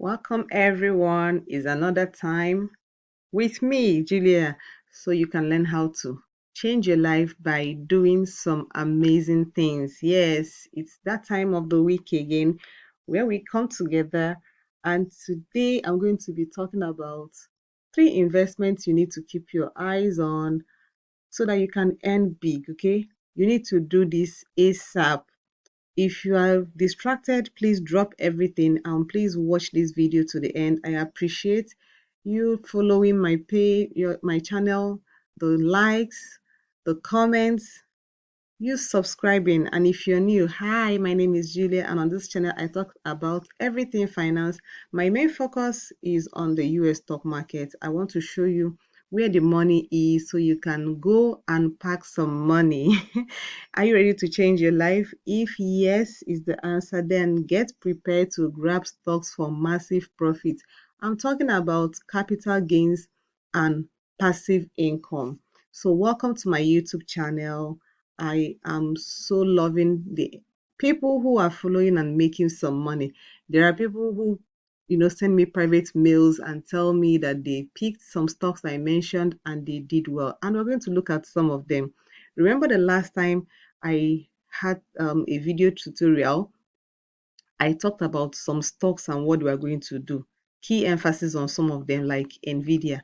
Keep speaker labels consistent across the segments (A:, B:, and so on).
A: Welcome everyone. Is another time with me, Julia, so you can learn how to change your life by doing some amazing things. Yes, it's that time of the week again where we come together, and today I'm going to be talking about three investments you need to keep your eyes on so that you can earn big, okay? You need to do this ASAP. If you are distracted, please drop everything and please watch this video to the end. I appreciate you following my page, my channel, the likes, the comments, you subscribing. And if you're new, hi, my name is Julia, and on this channel I talk about everything finance. My main focus is on the US stock market. I want to show you where the money is so you can go and pack some money. Are you ready to change your life? If yes is the answer, then get prepared to grab stocks for massive profits. I'm talking about capital gains and passive income. So welcome to my YouTube channel. I am so loving the people who are following and making some money. There are people who, send me private mails and tell me that they picked some stocks I mentioned and they did well. And we're going to look at some of them. Remember the last time I had a video tutorial, I talked about some stocks and what we are going to do. Key emphasis on some of them, like Nvidia.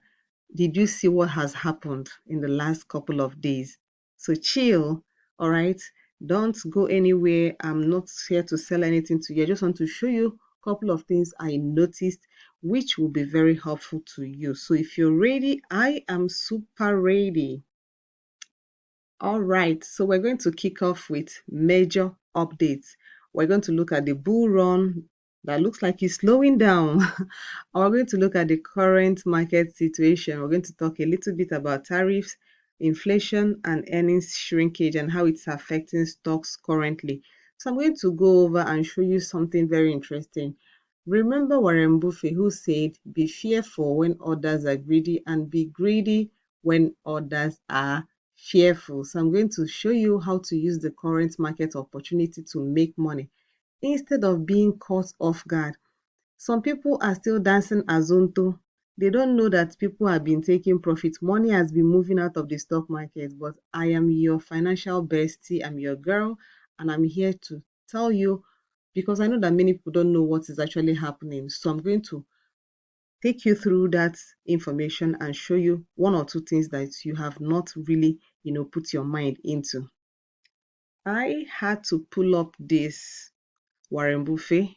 A: Did you see what has happened in the last couple of days? So chill, all right? Don't go anywhere. I'm not here to sell anything to you. I just want to show you a couple of things I noticed which will be very helpful to you. So if you're ready, I am super ready. All right, so we're going to kick off with major updates. We're going to look at the bull run that looks like it's slowing down. We're going to look at the current market situation. We're going to talk a little bit about tariffs, inflation, and earnings shrinkage and how it's affecting stocks currently. So I'm going to go over and show you something very interesting. Remember Warren Buffett, who said, "Be fearful when others are greedy and be greedy when others are fearful." So I'm going to show you how to use the current market opportunity to make money instead of being caught off guard. Some people are still dancing azonto. They don't know that people have been taking profit. Money has been moving out of the stock market, but I am your financial bestie. I'm your girl, and I'm here to tell you because I know that many people don't know what is actually happening. So I'm going to take you through that information and show you one or two things that you have not really, put your mind into. I had to pull up this Warren Buffett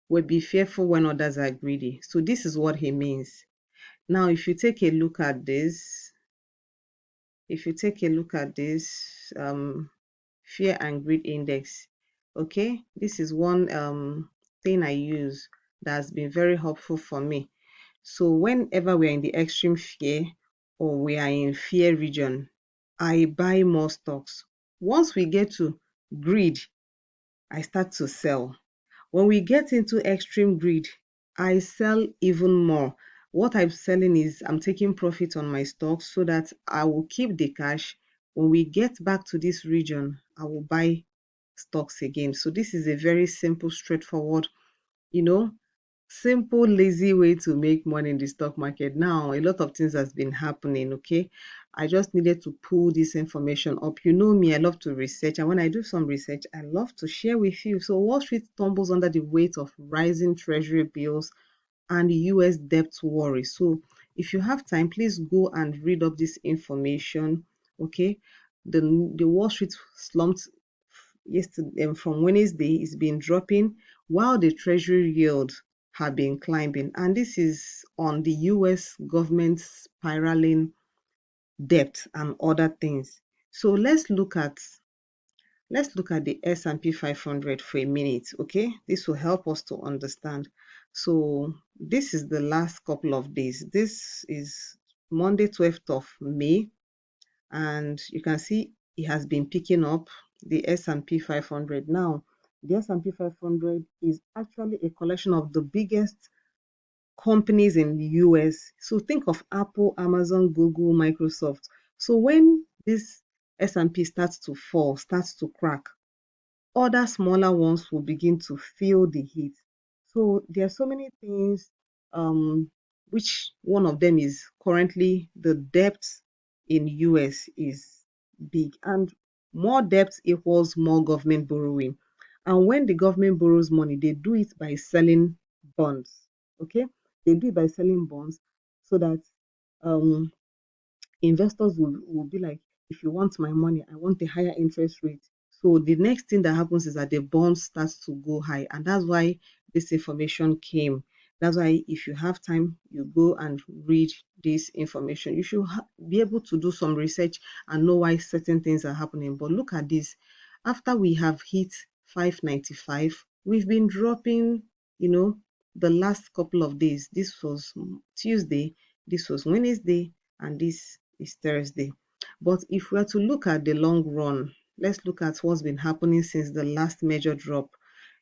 A: will be fearful when others are greedy. So this is what he means. Now, if you take a look at this, if you take a look at this fear and greed index, okay, this is one thing I use that has been very helpful for me. So whenever we are in the extreme fear or we are in fear region, I buy more stocks. Once we get to greed, I start to sell. When we get into extreme greed, I sell even more. What I'm selling is I'm taking profit on my stocks so that I will keep the cash. When we get back to this region, I will buy stocks again. So this is a very simple, straightforward, you know, simple, lazy way to make money in the stock market. Now, a lot of things has been happening, okay? I just needed to pull this information up. You know me, I love to research, and when I do some research, I love to share with you. So Wall Street tumbles under the weight of rising treasury bills and US debt worry. So if you have time, please go and read up this information, okay? The Wall Street slumped yesterday from Wednesday is been dropping while the treasury yield have been climbing, and this is on the US government spiraling debt and other things. So let's look at the S&P 500 for a minute, okay? This will help us to understand. So this is the last couple of days. This is Monday 12th of May, and you can see it has been picking up the S&P 500. Now, the S&P 500 is actually a collection of the biggest companies in the US. So think of Apple, Amazon, Google, Microsoft. So when this S&P starts to fall, starts to crack, other smaller ones will begin to feel the heat. So there are so many things, which one of them is currently the debt in US is big, and more debt equals more government borrowing. And when the government borrows money, they do it by selling bonds. Okay, they do it by selling bonds so that um investors will be like, if you want my money, I want a higher interest rate. So the next thing that happens is that the bond starts to go high. And that's why this information came. That's why if you have time, you go and read this information. You should be able to do some research and know why certain things are happening. But look at this. After we have hit 595, we've been dropping, you know, the last couple of days. This was Tuesday, this was Wednesday, and this is Thursday. But if we are to look at the long run, let's look at what's been happening since the last major drop.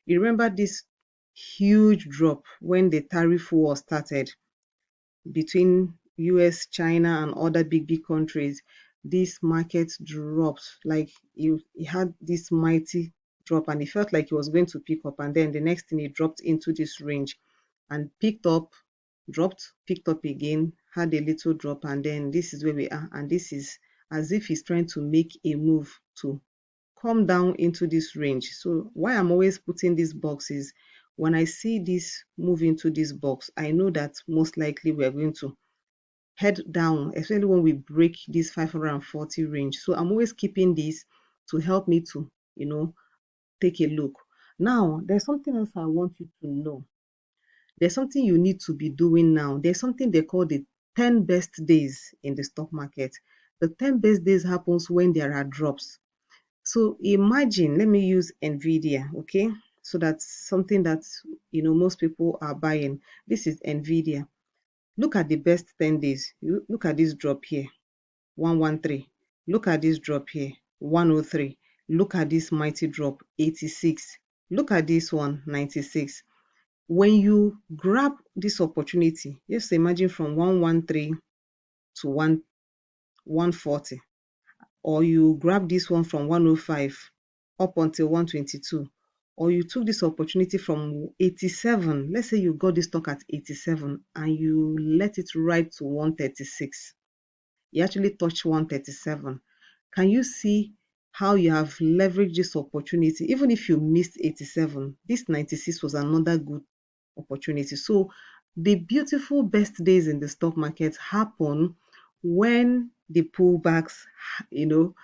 A: You remember this huge drop when the tariff war started between US, China, and other big countries. This market dropped like it had this mighty drop, and it felt like it was going to pick up. And then the next thing, it dropped into this range and picked up, dropped, picked up again, had a little drop, and then this is where we are. And this is as if he's trying to make a move to come down into this range. So why I'm always putting these boxes, when I see this move into this box, I know that most likely we're going to head down, especially when we break this 540 range. So I'm always keeping this to help me to, take a look. Now, there's something else I want you to know. There's something you need to be doing now. There's something they call the 10 best days in the stock market. The 10 best days happens when there are drops. So imagine, let me use Nvidia, okay? So that's something that most people are buying. This is Nvidia. Look at the best 10 days. You look at this drop here, 113. Look at this drop here, 103. Look at this mighty drop, 86. Look at this one, 96. When you grab this opportunity, just imagine from 113 to 140, or you grab this one from 105 up until 122, or you took this opportunity from 87. Let's say you got this stock at 87 and you let it ride to 136. You actually touched 137. Can you see how you have leveraged this opportunity? Even if you missed 87, this 96 was another good opportunity. So the beautiful best days in the stock market happen when the pullbacks, you know,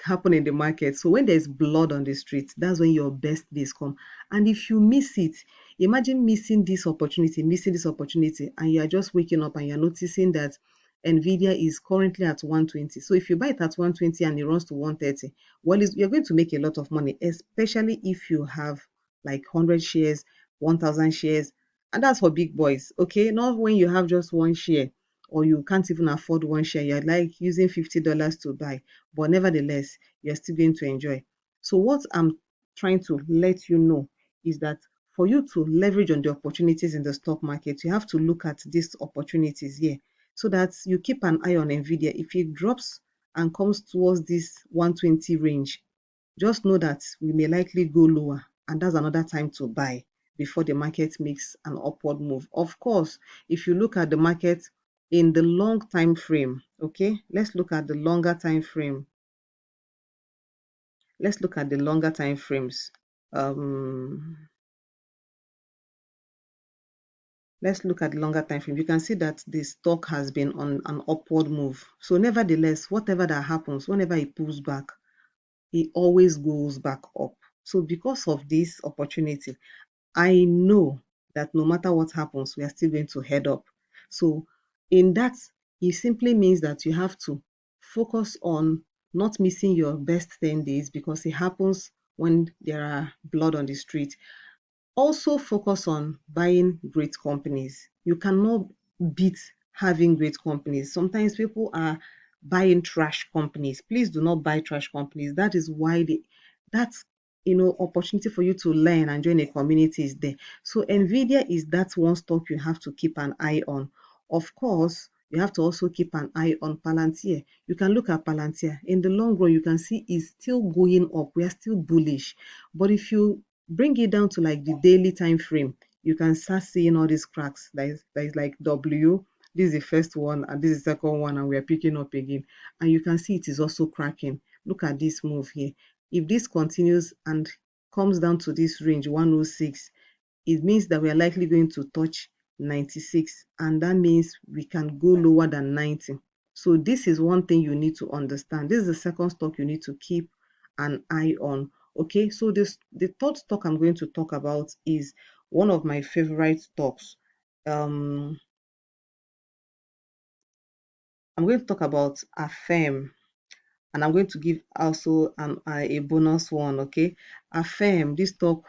A: happen in the market. So when there's blood on the street, that's when your best days come. And if you miss it, imagine missing this opportunity, and you are just waking up and you're noticing that Nvidia is currently at 120. So if you buy it at 120 and it runs to 130, well, you're going to make a lot of money, especially if you have like 100 shares, 1,000 shares. And that's for big boys, okay? Not when you have just one share or you can't even afford one share. You're like using $50 to buy, but nevertheless, you're still going to enjoy. So what I'm trying to let you know is that for you to leverage on the opportunities in the stock market, you have to look at these opportunities here so that you keep an eye on Nvidia. If it drops and comes towards this 120 range, just know that we may likely go lower, and that's another time to buy before the market makes an upward move. Of course, if you look at the market in the long time frame, okay, let's look at the longer time frame. Let's look at the longer time frames. Um, let's look at the longer time frame. You can see that the stock has been on an upward move. So nevertheless, whatever that happens, whenever it pulls back, it always goes back up. So because of this opportunity, I know that no matter what happens, we are still going to head up. So in that, it simply means that you have to focus on not missing your best 10 days, because it happens when there are blood on the street. Also focus on buying great companies. You cannot beat having great companies. Sometimes people are buying trash companies. Please do not buy trash companies. That is why that's opportunity for you to learn and join a community is there. So Nvidia is that one stock you have to keep an eye on. Of course, you have to also keep an eye on Palantir. You can look at Palantir. In the long run, you can see it's still going up. We are still bullish. But if you bring it down to like the daily time frame, you can start seeing all these cracks. That is like W. This is the first one, and this is the second one, and we are picking up again. And you can see it is also cracking. Look at this move here. If this continues and comes down to this range 106, it means that we are likely going to touch 96, and that means we can go lower than 90. So this is one thing you need to understand. This is the second stock you need to keep an eye on. Okay, so the third stock I'm going to talk about is one of my favorite stocks. um I'm going to talk about Affirm, and I'm going to give also a bonus one. Okay, Affirm, this stock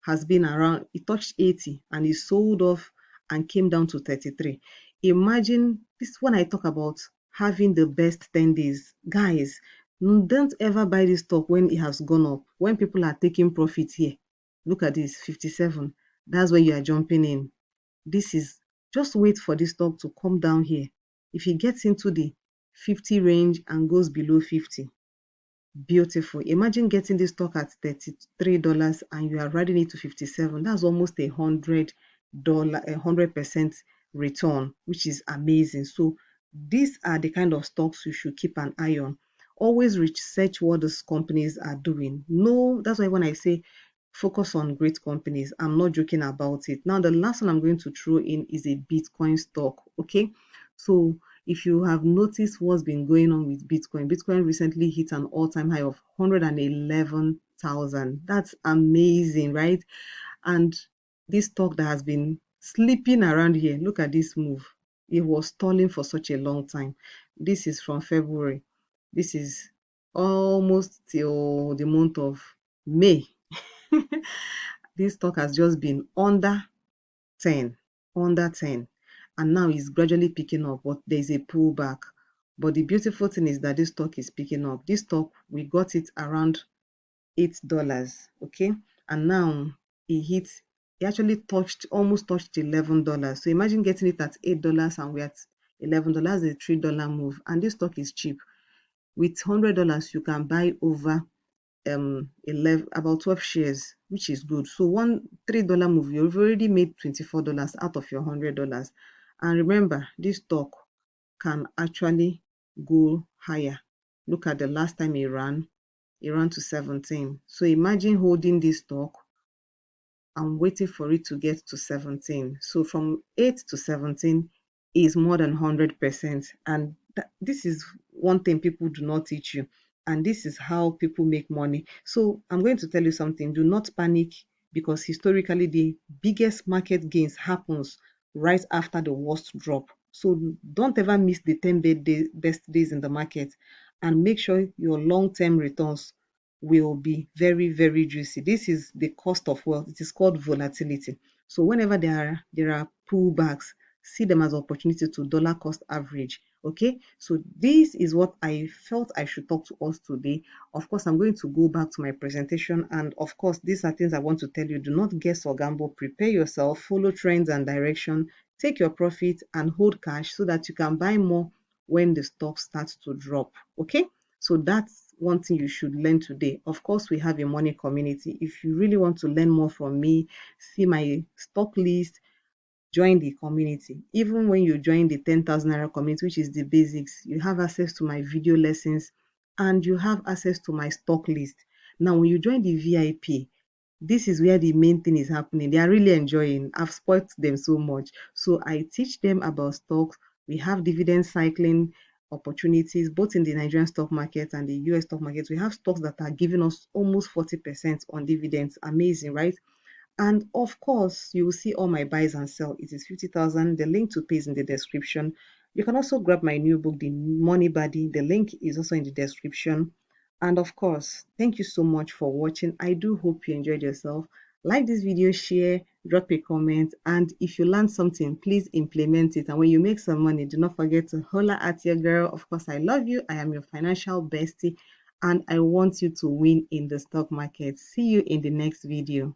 A: has been around, it touched 80 and it sold off and came down to 33. Imagine this when I talk about having the best 10 days. Guys, don't ever buy this stock when it has gone up, when people are taking profit here. Look at this, 57. That's when you are jumping in. This is, just wait for this stock to come down here. If it gets into the 50 range and goes below 50, beautiful. Imagine getting this stock at $33 and you are riding it to 57. That's almost $100, 100% return, which is amazing. So these are the kind of stocks you should keep an eye on. Always research what these companies are doing. No, that's why when I say focus on great companies, I'm not joking about it. Now, the last one I'm going to throw in is a Bitcoin stock. Okay, so if you have noticed what's been going on with Bitcoin, Bitcoin recently hit an all-time high of 111,000. That's amazing, right? And this stock that has been sleeping around here, look at this move. It was stalling for such a long time. This is from February. This is almost till the month of May. This stock has just been under 10, under 10, and now it's gradually picking up, but there's a pullback. But the beautiful thing is that this stock is picking up. This stock, we got it around $8, okay, and now it actually almost touched $11. So imagine getting it at $8 and we're at $11. A $3 move, and this stock is cheap. With $100 you can buy over 11, about 12 shares, which is good. So one $3 move, you've already made $24 out of your $100. And remember, this stock can actually go higher. Look at the last time it ran to 17. So imagine holding this stock and waiting for it to get to 17. So from 8 to 17 is more than 100%. And this is one thing people do not teach you. And this is how people make money. So I'm going to tell you something. Do not panic, because historically the biggest market gains happens right after the worst drop. So don't ever miss the 10 best days in the market, and make sure your long-term returns will be very, very juicy. This is the cost of wealth. It is called volatility. So whenever there are pullbacks, see them as opportunity to dollar cost average. Okay, so this is what I felt I should talk to us today. Of course, I'm going to go back to my presentation, and of course, these are things I want to tell you. Do not guess or gamble. Prepare yourself, follow trends and direction, take your profit and hold cash so that you can buy more when the stock starts to drop. Okay, so that's one thing you should learn today. Of course, we have a money community. If you really want to learn more from me, see my stock list, join the community. Even when you join the 10,000 naira community, which is the basics, you have access to my video lessons and you have access to my stock list. Now, when you join the VIP, this is where the main thing is happening. They are really enjoying. I've spoiled them so much. So I teach them about stocks. We have dividend cycling opportunities both in the Nigerian stock market and the US stock market. We have stocks that are giving us almost 40% on dividends. Amazing, right? And of course, you will see all my buys and sell. It is 50,000. The link to pay is in the description. You can also grab my new book, The Money Baddie. The link is also in the description. And of course, thank you so much for watching. I do hope you enjoyed yourself. Like this video, share, drop a comment, and if you learned something, please implement it. And when you make some money, do not forget to holler at your girl. Of course, I love you. I am your financial bestie, and I want you to win in the stock market. See you in the next video.